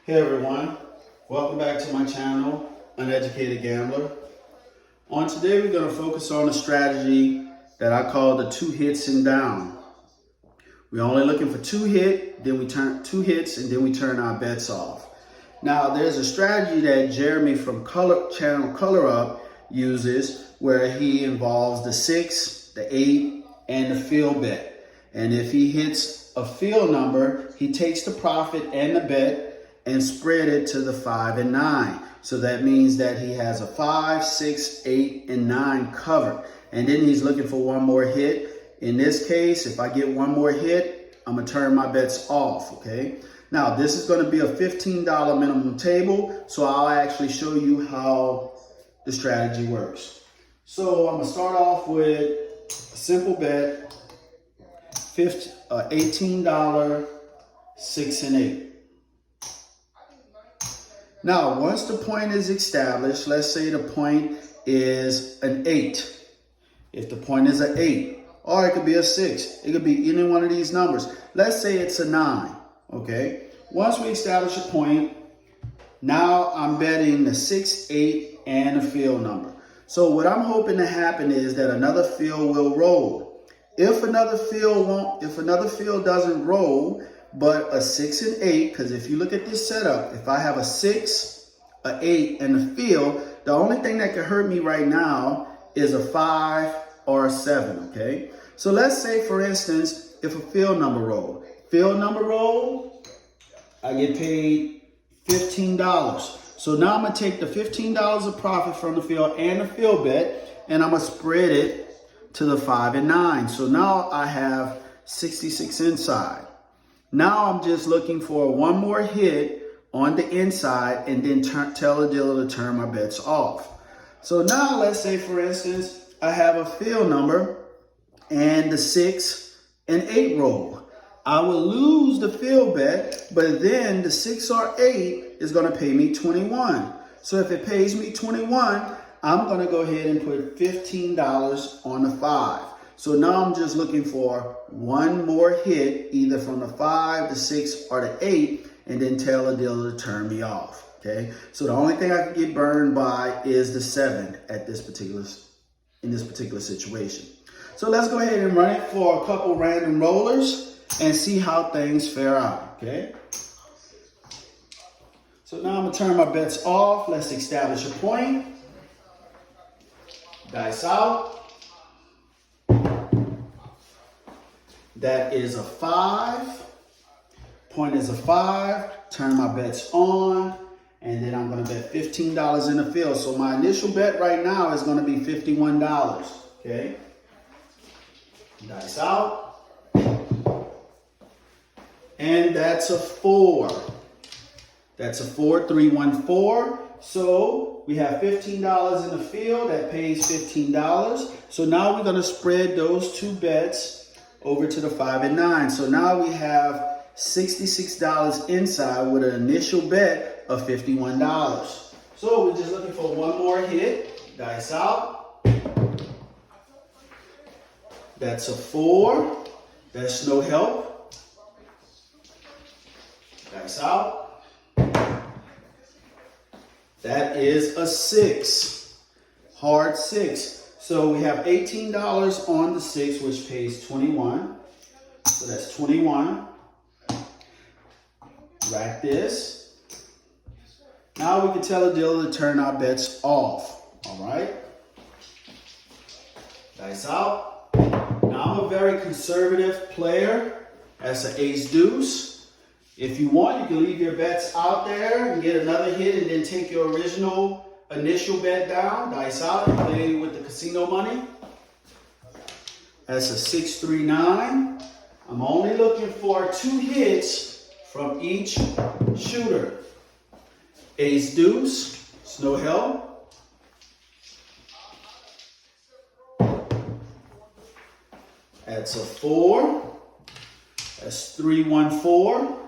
Hey everyone, welcome back to my channel, Uneducated Gambler. On today we're going to focus on a strategy that I call the 2 hits and down. We're only looking for 2 hits, then we turn 2 hits, and then we turn our bets off. Now there's a strategy that Jeremy from channel Color Up uses where he involves the 6, the 8, and the field bet. And if he hits a field number, he takes the profit and the bet and spread it to the 5 and 9. So that means that he has a 5, 6, 8, and 9 covered. And then he's looking for one more hit. In this case, if I get one more hit, I'm gonna turn my bets off, okay? Now, this is gonna be a $15 minimum table, so I'll actually show you how the strategy works. So I'm gonna start off with a simple bet, $18, 6 and 8. Now, once the point is established, let's say the point is an 8. If the point is an 8, or it could be a 6, it could be any one of these numbers. Let's say it's a 9, okay? Once we establish a point, now I'm betting the 6, 8, and a field number. So what I'm hoping to happen is that another field will roll. If another field doesn't roll, but a 6 and 8, because if you look at this setup, if I have a 6, an 8, and a field, the only thing that could hurt me right now is a 5 or a 7, okay? So let's say, for instance, if a field number roll, I get paid $15. So now I'm gonna take the $15 of profit from the field and the field bet, and I'm gonna spread it to the 5 and 9. So now I have 66 inside. Now I'm just looking for one more hit on the inside and then tell the dealer to turn my bets off. So now let's say, for instance, I have a field number and the 6 and 8 roll. I will lose the field bet, but then the 6 or 8 is going to pay me 21. So if it pays me 21, I'm going to go ahead and put $15 on the 5. So now I'm just looking for one more hit, either from the 5, the 6, or the 8, and then tell the dealer to turn me off, okay? So the only thing I can get burned by is the 7 in this particular situation. So let's go ahead and run it for a couple random rollers and see how things fare out, okay? So now I'm gonna turn my bets off. Let's establish a point. Dice out. That is a 5. Point is a 5. Turn my bets on. And then I'm going to bet $15 in the field. So my initial bet right now is going to be $51. Okay. Dice out. And that's a 4. That's a 4, 3, 1, 4. So we have $15 in the field. That pays $15. So now we're going to spread those 2 bets over to the 5 and 9. So now we have $66 inside with an initial bet of $51. So we're just looking for one more hit. Dice out. That's a 4. That's no help. Dice out. That is a 6. Hard 6. So we have $18 on the 6, which pays 21. So that's 21. Rack this. Now we can tell the dealer to turn our bets off. All right. Dice out. Now I'm a very conservative player. That's an ace deuce. If you want, you can leave your bets out there and get another hit and then take your initial bet down. Dice out and play with the casino money. That's a 6, 3, 9. I'm only looking for 2 hits from each shooter. Ace deuce, it's no help. That's a 4. That's 3, 1, 4.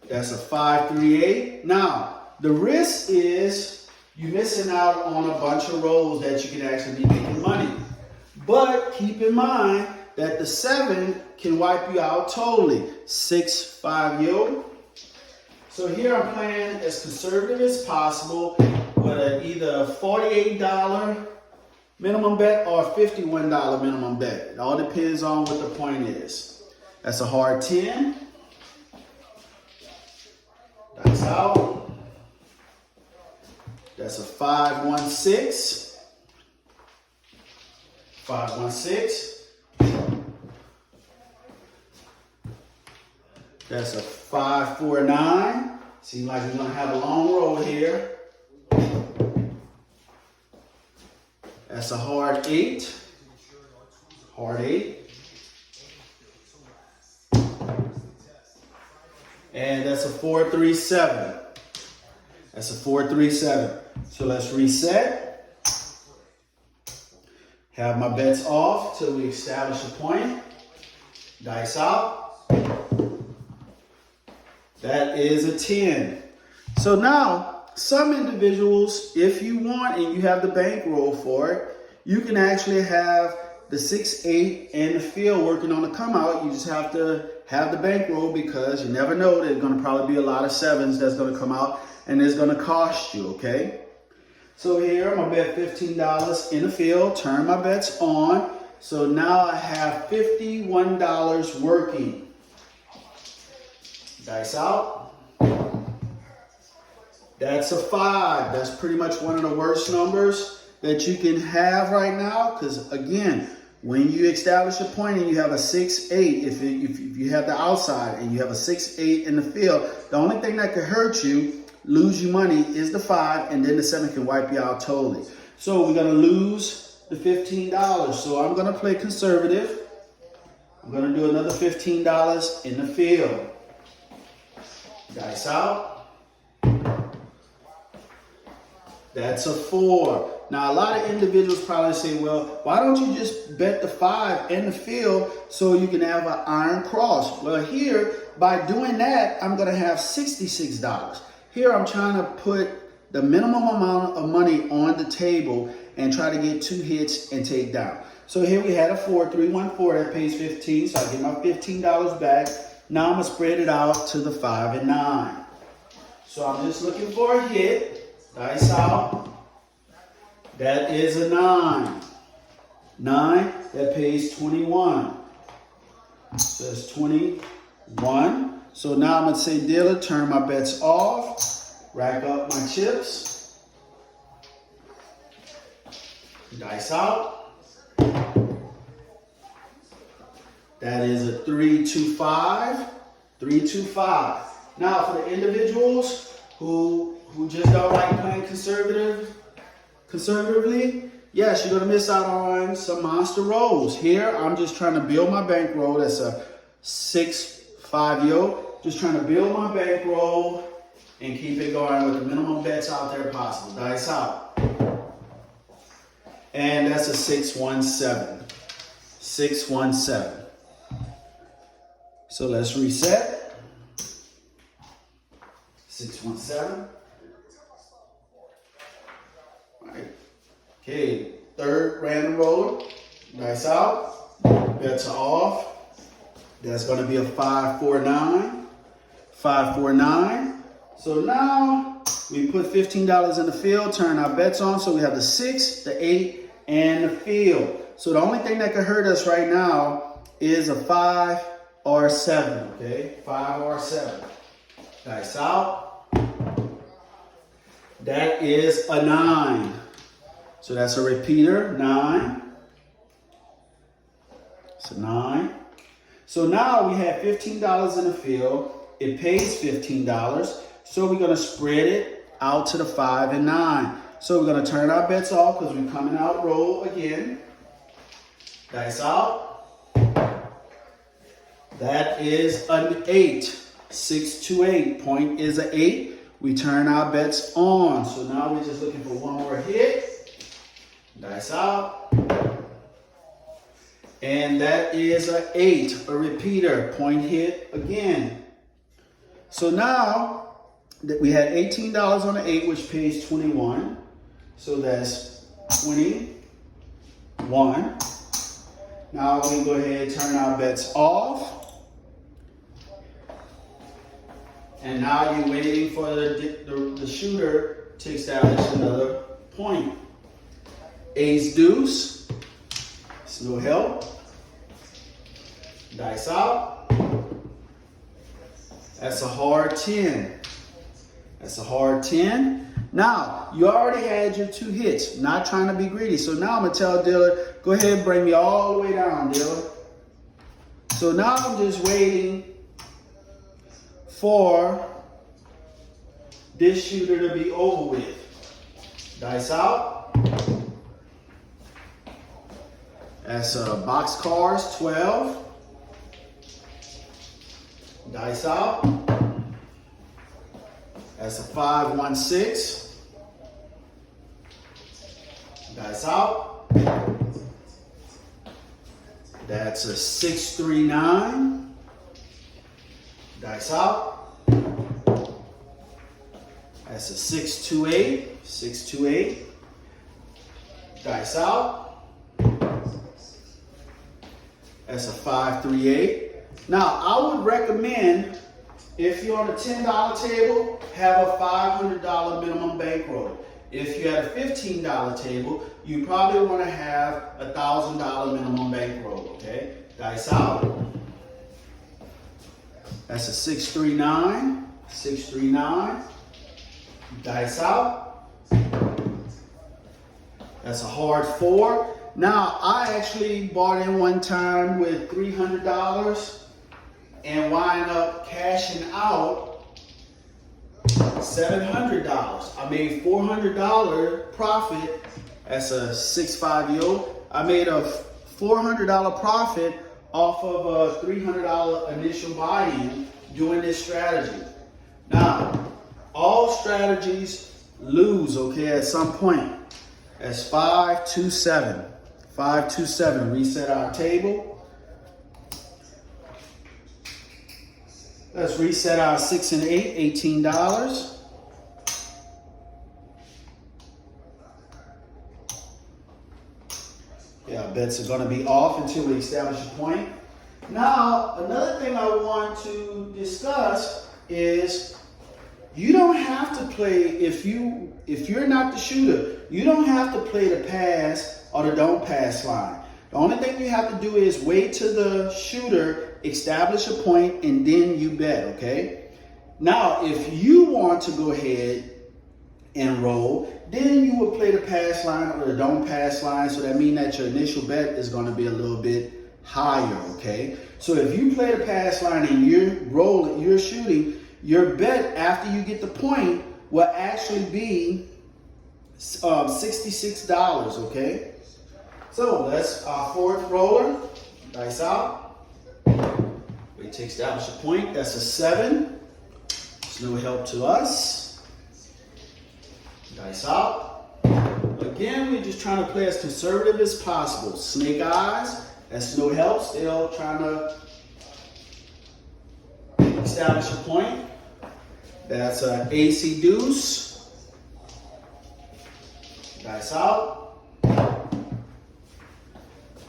That's a 5, 3, 8. Now, the risk is you're missing out on a bunch of rolls that you can actually be making money. But keep in mind that the 7 can wipe you out totally. 6-5 yo. So here I'm playing as conservative as possible with either a $48 minimum bet or a $51 minimum bet. It all depends on what the point is. That's a hard 10. Dice out. That's a 5-1-6. 5-1-6. That's a 5-4-9. Seems like we're gonna have a long roll here. That's a hard 8. Hard 8. And that's a 4-3-7. That's a 4-3-7. So let's reset. Have my bets off till we establish a point. Dice out. That is a 10. So now, some individuals, if you want and you have the bankroll for it, you can actually have the 6-8 and the field working on the come out. You just have to have the bankroll because you never know. There's going to probably be a lot of 7s that's going to come out and it's going to cost you, okay? So here I'm going to bet $15 in the field, turn my bets on. So now I have $51 working. Dice out. That's a 5. That's pretty much one of the worst numbers that you can have right now. Because again, when you establish a point and you have a 6-8, if you have the outside and you have a 6-8 in the field, the only thing that could hurt you, lose you money, is the 5, and then the 7 can wipe you out totally. So we're gonna lose the $15. So I'm gonna play conservative. I'm gonna do another $15 in the field. Dice out. That's a 4. Now, a lot of individuals probably say, well, why don't you just bet the 5 in the field so you can have an iron cross? Well, here, by doing that, I'm going to have $66. Here, I'm trying to put the minimum amount of money on the table and try to get 2 hits and take down. So here we had a 4-3-1-4 that pays 15, so I get my $15 back. Now I'm going to spread it out to the 5 and 9. So I'm just looking for a hit. Dice out. That is a 9. 9, that pays 21. So that's 21. So now I'm going to say dealer, turn my bets off. Rack up my chips. Dice out. That is a 3-2-5. 3-2-5. Now for the individuals who just don't like playing conservatively, yes, you're gonna miss out on some monster rolls. Here, I'm just trying to build my bankroll. That's a 6-5 yo. Just trying to build my bankroll and keep it going with the minimum bets out there possible. Dice out. And that's a 6-1-7. 6-1-7. So let's reset. 6-1-7. Right. Okay, third random roller. Dice out. Bets are off. That's going to be a 5-4-9. 5-4-9. So now we put $15 in the field, turn our bets on. So we have the 6, the 8, and the field. So the only thing that could hurt us right now is a 5 or a 7. Okay, 5 or 7. Dice out. That is a 9. So that's a repeater, 9. It's a 9. So now we have $15 in the field. It pays $15. So we're going to spread it out to the 5 and 9. So we're going to turn our bets off because we're coming out roll again. Dice out. That is an 8. 6-2-8. Point is an 8. We turn our bets on. So now we're just looking for one more hit. Dice out. And that is an 8, a repeater. Point hit again. So now that we had $18 on the 8, which pays 21. So that's 21. Now we can go ahead and turn our bets off. And now you're waiting for the shooter to establish another point. Ace deuce. It's no help. Dice out. That's a hard 10. That's a hard 10. Now, you already had your 2 hits. Not trying to be greedy. So now I'm going to tell dealer, go ahead and bring me all the way down, dealer. So now I'm just waiting for this shooter to be over with. Dice out. That's box cars, 12. Dice out. That's a 5-1-6. Dice out. That's a 6-3-9. Dice out. That's a 6-2-8. 6-2-8. Dice out. That's a 5-3-8. Now, I would recommend, if you're on a $10 table, have a $500 minimum bankroll. If you're at a $15 table, you probably want to have a $1,000 minimum bankroll, okay? Dice out. That's a 6-3-9. 6-3-9. Dice out. That's a hard 4. Now, I actually bought in one time with $300 and wind up cashing out $700. I made $400 profit. That's a 6-5 yield. I made a $400 profit off of a $300 initial buy-in doing this strategy. Now, all strategies lose, okay, at some point. That's 5-2-7. 5-2-7. Reset our table. Let's reset our 6 and 8, $18. Yeah, bets are going to be off until we establish a point. Now, another thing I want to discuss is you don't have to play, if you're not the shooter, you don't have to play the pass or the don't pass line. The only thing you have to do is wait till the shooter establish a point and then you bet, okay? Now, if you want to go ahead and roll, then you would play the pass line or the don't pass line. So that means that your initial bet is going to be a little bit higher, okay? So if you play the pass line and you're rolling, you're shooting, your bet after you get the point will actually be $66, okay? So that's our 4th roller. Dice out. Wait to establish a point. That's a 7. It's no help to us. Dice out. Again, we're just trying to play as conservative as possible. Snake eyes. That's no help. Still trying to establish a point. That's an AC deuce. Dice out.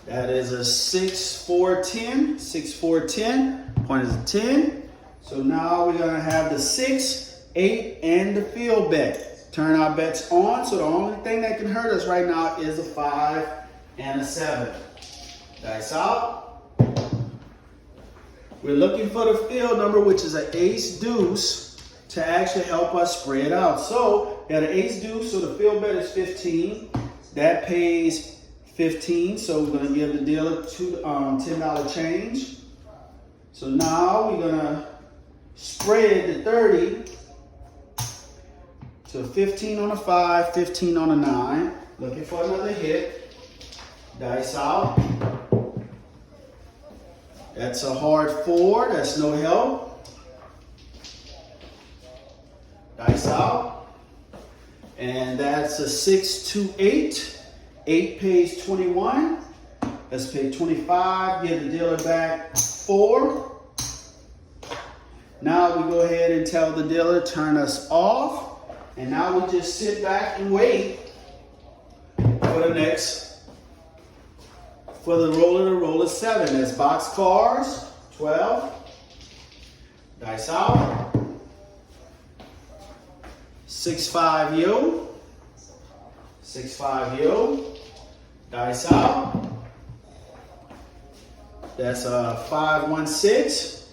That is a 6-4-10. 6-4-10. Point is a 10. So now we're going to have the 6, 8, and the field bet. Turn our bets on. So the only thing that can hurt us right now is a 5 and a 7. Dice out. We're looking for the field number, which is an ace deuce, to actually help us spread out. So we got an ace deuce, so the field bet is 15. That pays 15, so we're going to give the dealer $10 change. So now we're going to spread the 30 to 15 on a 5, 15 on a 9. Looking for another hit. Dice out. That's a hard 4. That's no help. Dice out. And that's a 6-2-8. 8 pays 21. Let's pay 25. Give the dealer back 4. Now we go ahead and tell the dealer, turn us off. And now we just sit back and wait for the next for the roll of 7. That's boxcars, 12. Dice out. 6-5 yo. 6-5 yo. Dice out. That's a 5-1-6.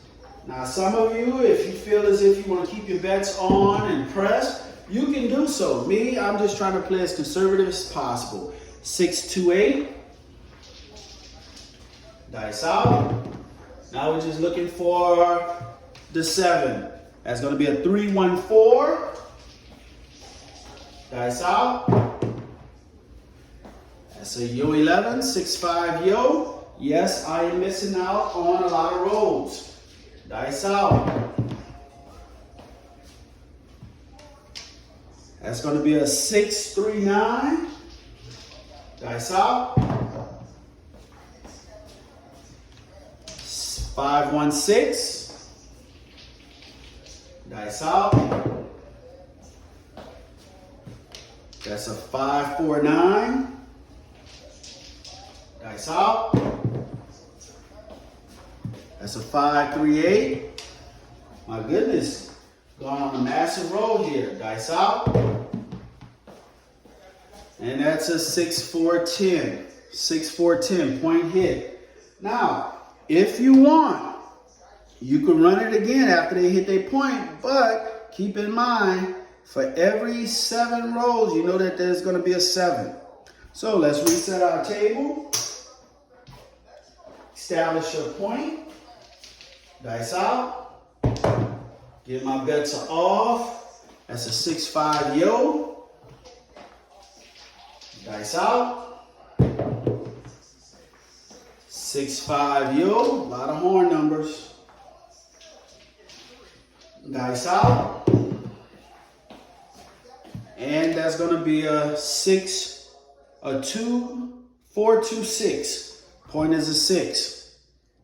Now some of you, if you feel as if you want to keep your bets on and pressed, you can do so. Me, I'm just trying to play as conservative as possible. 6-2-8. Dice out. Now we're just looking for the 7. That's going to be a 3-1-4. Dice out. That's a yo 11, 6-5 yo. Yes, I am missing out on a lot of rolls. Dice out. That's going to be a 6-3-9. Dice out. 5-1-6. Dice out. That's a 5-4-9. Dice out. That's a 5-3-8. My goodness. Going on a massive roll here. Dice out. And that's a 6-4-10. 6-4-10. Point hit. Now, if you want, you can run it again after they hit their point. But keep in mind, for every 7 rolls, you know that there's going to be a 7. So let's reset our table. Establish your point. Dice out. Get my bets off. That's a 6-5 yo. Dice out. 6-5 yo. A lot of horn numbers. Dice out. And that's going to be a 4-2-6. Point is a 6.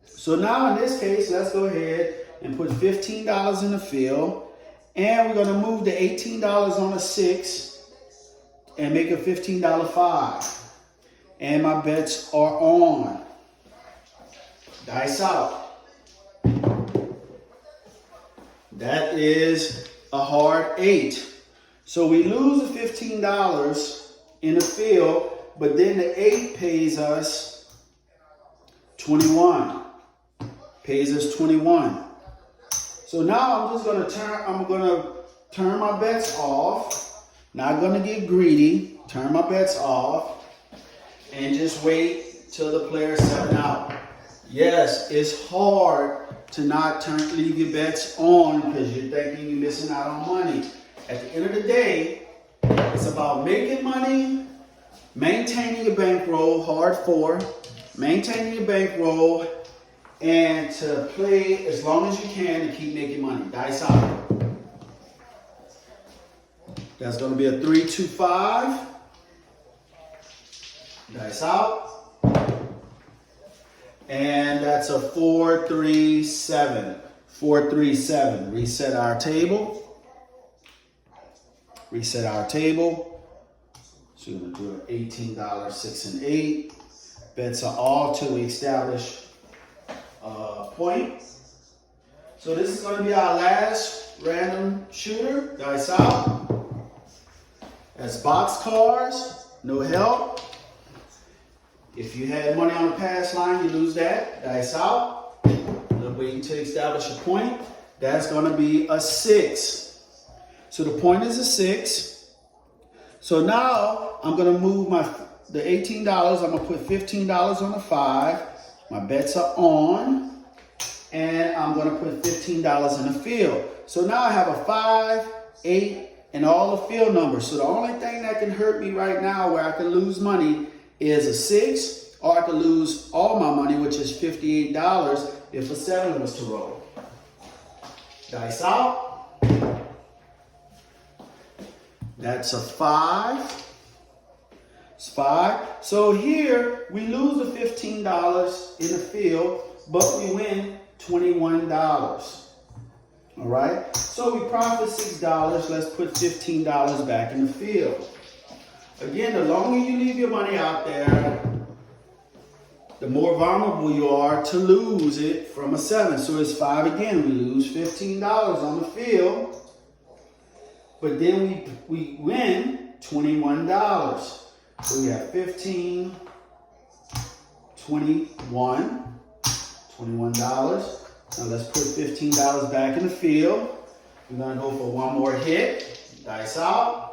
So now in this case, let's go ahead and put $15 in the field. And we're going to move the $18 on a 6 and make a $15 5. And my bets are on. Dice out. That is a hard 8. So we lose the $15 in the field, but then the 8 pays us 21. Pays us 21. So now I'm going to turn my bets off. Not going to get greedy. Turn my bets off and just wait till the player's 7 out. Yes, it's hard to not leave your bets on because you're thinking you're missing out on money. At the end of the day, it's about making money, maintaining your bankroll, hard 4, maintaining your bankroll, and to play as long as you can to keep making money. Dice out. That's going to be a 3-2-5. Dice out. And that's a 4-3-7. 4-3-7. Reset our table. Reset our table. So we're going to do an $18, 6 and 8. Bets are all till we establish point. So this is going to be our last random shooter. Dice out. That's box cars. No help. If you had money on the pass line, you lose that. Dice out. Waiting to establish a point. That's going to be a 6. So the point is a 6. So now I'm going to move the $18. I'm going to put $15 on the 5. My bets are on. And I'm going to put $15 in the field. So now I have a 5, 8, and all the field numbers. So the only thing that can hurt me right now where I can lose money is a 6, or I could lose all my money, which is $58 if a 7 was to roll. Dice out. That's a 5. It's 5. So here we lose the $15 in the field, but we win $21. All right. So we profit $6. Let's put $15 back in the field. Again, the longer you leave your money out there, the more vulnerable you are to lose it from a 7. So it's 5 again. We lose $15 on the field. But then we win $21. So we have 15, 21, $21. Now let's put $15 back in the field. We're gonna go for one more hit. Dice out.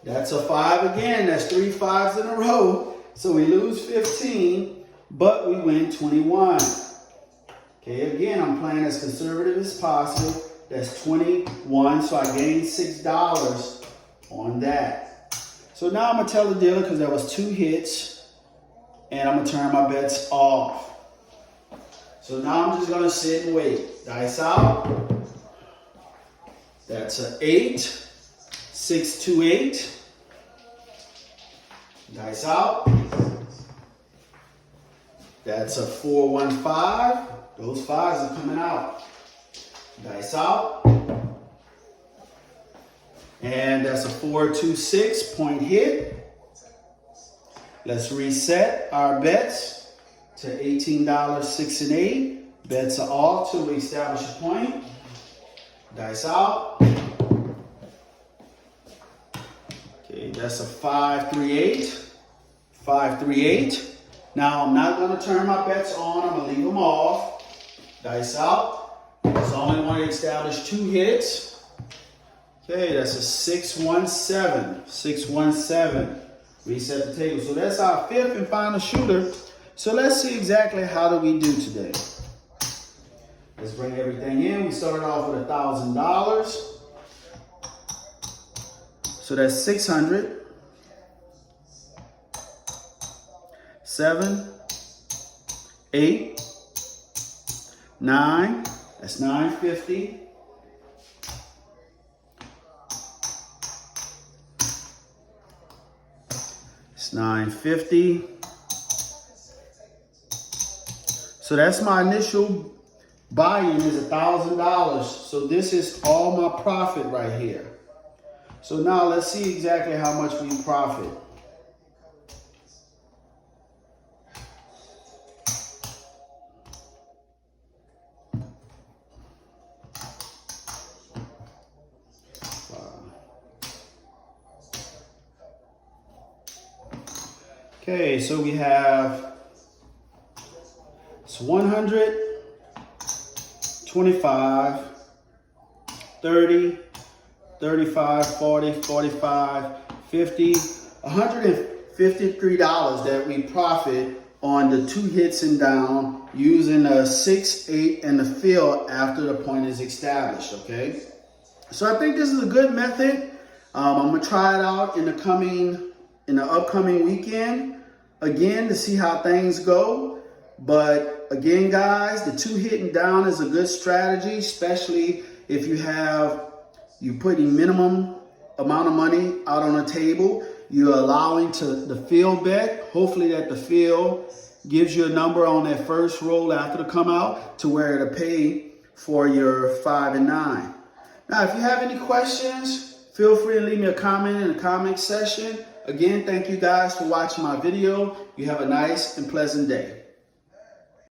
That's a 5 again. That's 3 5s in a row. So we lose 15, but we win 21. Okay, again, I'm playing as conservative as possible. That's 21, so I gained $6 on that. So now I'm gonna tell the dealer, because that was 2 hits, and I'm gonna turn my bets off. So now I'm just gonna sit and wait. Dice out. That's an 8, 6, 2, 8. Dice out. That's a 4, 1, 5. Those 5s are coming out. Dice out. And that's a 4, 2, 6 point hit. Let's reset our bets to $18, 6, and 8. Bets are off till we establish a point. Dice out. Okay, that's a 5, 3, 8. 5, 3, 8. Now I'm not going to turn my bets on. I'm going to leave them off. Dice out. So I only want to establish 2 hits. Okay, that's a 6, 1, 7. 6, 1, 7. Reset the table. So that's our 5th and final shooter. So let's see exactly how do we do today. Let's bring everything in. We started off with $1,000. So that's 600. 7, 8, 9. That's 950. It's 950. So that's my initial buy-in is $1,000. So this is all my profit right here. So now let's see exactly how much we profit. Okay, so we have, it's 100, 25, 30, 35, 40, 45, 50, $153 that we profit on the 2 hits and down using a 6, 8, and the fill after the point is established, okay? So I think this is a good method. I'm gonna try it out in the upcoming weekend, again, to see how things go. But again, guys, the 2 hitting down is a good strategy, especially if you're putting minimum amount of money out on the table. You're allowing the fill bet. Hopefully that the fill gives you a number on that first roll after the come out to where it'll pay for your 5 and 9. Now, if you have any questions, feel free to leave me a comment in the comment section. Again, thank you guys for watching my video. You have a nice and pleasant day.